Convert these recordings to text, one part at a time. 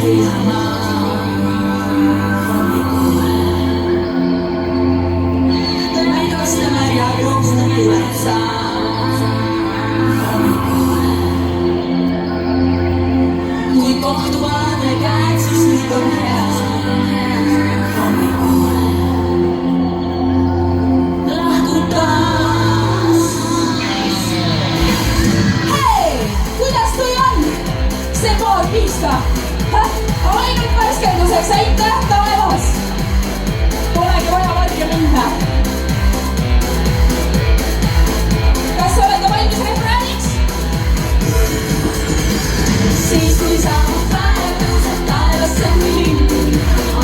Kui kohtuvad me käed, siis nüüd on hea. Lahkud taas. Hei, kuidas tuli on? See pool piiska. Ainult värskenduseks, aitäh taevas. Polegi vaja valge minna. Kas olete valmis refrääniks? Siis kui saabub päev, tõuseb taevasse kui lind.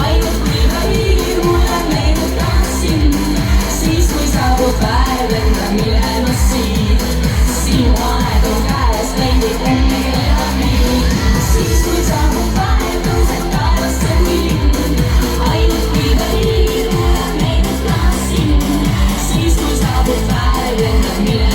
Ainult külma hiir mulle meenutab sind. Siis kui saabub päev, lendab minema siit. Sinu aeg on käes, veidi enne kella 5. Siis kui saabub päev, tõuseb taevasse kui lind. Ainult külma hiir mulle meenutab sind. Siis kui saabub päev, lendab minema